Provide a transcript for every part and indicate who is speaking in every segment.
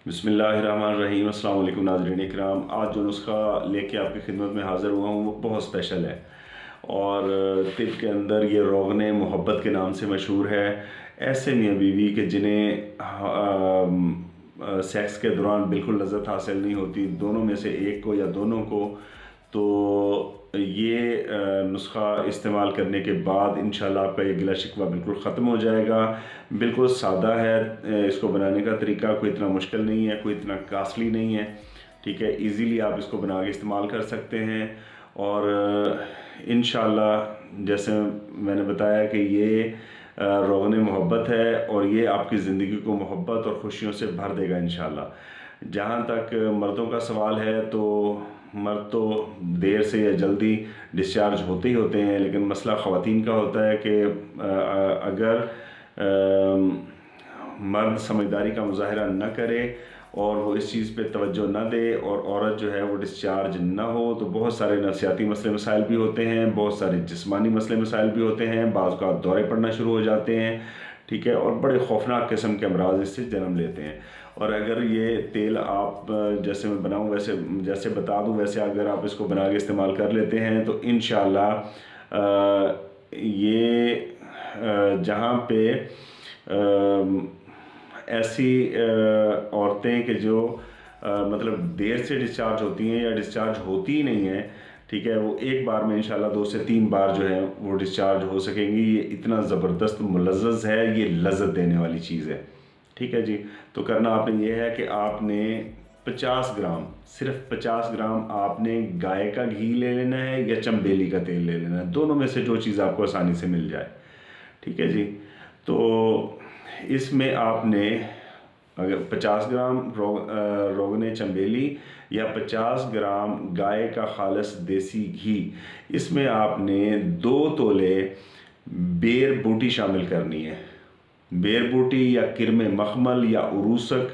Speaker 1: बिस्मिल्लाहिर्रहमानिर्रहीम। अस्सलाम वालेकुम नाज़रीन इकराम। आज जो नुस्खा लेके आपकी खिदमत में हाज़िर हुआ हूँ वो बहुत स्पेशल है और तिब के अंदर ये रोग़न मोहब्बत के नाम से मशहूर है। ऐसे मियाँ बीवी के जिन्हें सेक्स के दौरान बिल्कुल लज़्ज़त हासिल नहीं होती, दोनों में से एक को या दोनों को, तो ये नुस्खा इस्तेमाल करने के बाद इंशाल्लाह आपका ये गिला शिकवा बिल्कुल ख़त्म हो जाएगा। बिल्कुल सादा है, इसको बनाने का तरीका कोई इतना मुश्किल नहीं है, कोई इतना कास्टली नहीं है। ठीक है, इजीली आप इसको बना के इस्तेमाल कर सकते हैं और इंशाल्लाह जैसे मैंने बताया कि ये रोग़न मोहब्बत है और ये आपकी ज़िंदगी को मोहब्बत और ख़ुशियों से भर देगा इंशाल्लाह। जहाँ तक मर्दों का सवाल है तो मर्द तो देर से या जल्दी डिस्चार्ज होते ही होते हैं, लेकिन मसला ख़वातीन का होता है कि अगर मर्द समझदारी का मुज़ाहरा न करे और वो इस चीज़ पे तवज्जो न दे और औरत जो है वो डिस्चार्ज ना हो, तो बहुत सारे नफसियाती मसले मसाइल भी होते हैं, बहुत सारे जिस्मानी मसले मसाइल भी होते हैं, बाज़ का दौरे पड़ना शुरू हो जाते हैं। ठीक है, और बड़े खौफनाक किस्म के अमराज इससे जन्म लेते हैं। और अगर ये तेल आप जैसे मैं बनाऊँ जैसे बता दूँ वैसे अगर आप इसको बना के इस्तेमाल कर लेते हैं तो इंशाल्लाह ये जहाँ पे ऐसी औरतें कि जो मतलब देर से डिस्चार्ज होती हैं या डिस्चार्ज होती ही नहीं है, ठीक है, वो एक बार में इंशाल्लाह 2 से 3 बार जो है वो डिस्चार्ज हो सकेंगी। ये इतना ज़बरदस्त मुलज़्ज़ज़ है, ये लज़्ज़त देने वाली चीज़ है। ठीक है जी, तो करना आपने ये है कि आपने 50 ग्राम, सिर्फ 50 ग्राम आपने गाय का घी ले लेना है या चंबेली का तेल ले लेना है, दोनों में से जो चीज़ आपको आसानी से मिल जाए। ठीक है जी, तो इसमें आपने अगर 50 ग्राम रोग़न चंबेली या 50 ग्राम गाय का खालिस देसी घी, इसमें आपने 2 तोले बेर बूटी शामिल करनी है। बेर बूटी या किरमे मखमल या उरूसक,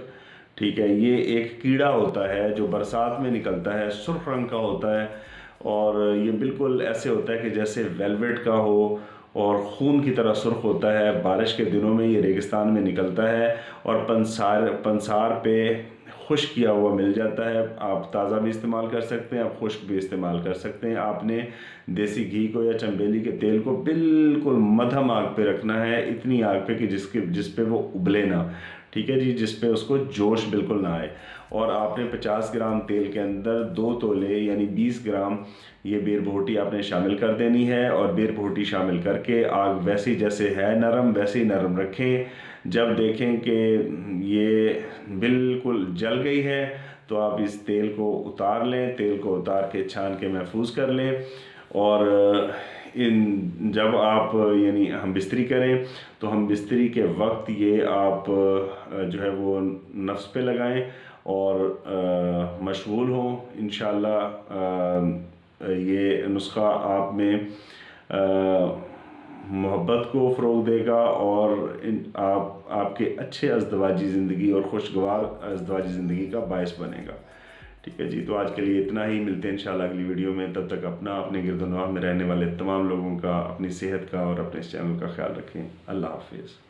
Speaker 1: ठीक है, ये एक कीड़ा होता है जो बरसात में निकलता है, सुर्ख रंग का होता है और ये बिल्कुल ऐसे होता है कि जैसे वेलवेट का हो और खून की तरह सुर्ख होता है। बारिश के दिनों में ये रेगिस्तान में निकलता है और पंसार पे खुश्क किया हुआ मिल जाता है। आप ताज़ा भी इस्तेमाल कर सकते हैं, आप खुश्क भी इस्तेमाल कर सकते हैं। आपने देसी घी को या चंबेली के तेल को बिल्कुल मध्यम आग पे रखना है, इतनी आग पे कि जिस पे वो उबले ना। ठीक है जी, जिस पे उसको जोश बिल्कुल ना आए। और आपने 50 ग्राम तेल के अंदर 2 तोले यानी 20 ग्राम ये बेर बोटी आपने शामिल कर देनी है और बेर बोटी शामिल करके आग वैसी जैसे है नरम वैसे ही नरम रखें। जब देखें कि ये बिल्कुल जल गई है तो आप इस तेल को उतार लें, तेल को उतार के छान के महफूज कर लें। और जब आप यानी हम बिस्तरी करें तो हम बिस्तरी के वक्त ये आप जो है वो नफ्स पे लगाएं और मशगूल हों। इंशाल्लाह ये नुस्खा आप में मोहब्बत को फ़रोग़ देगा और आपके अच्छे अज़दवाजी ज़िंदगी और खुशगवार अज़दवाजी ज़िंदगी का बायस बनेगा। ठीक है जी, तो आज के लिए इतना ही। मिलते हैं इंशाल्लाह अगली वीडियो में। तब तक अपना, अपने गिरदोनवाह में रहने वाले तमाम लोगों का, अपनी सेहत का और अपने इस चैनल का ख्याल रखें। अल्लाह हाफ़िज़।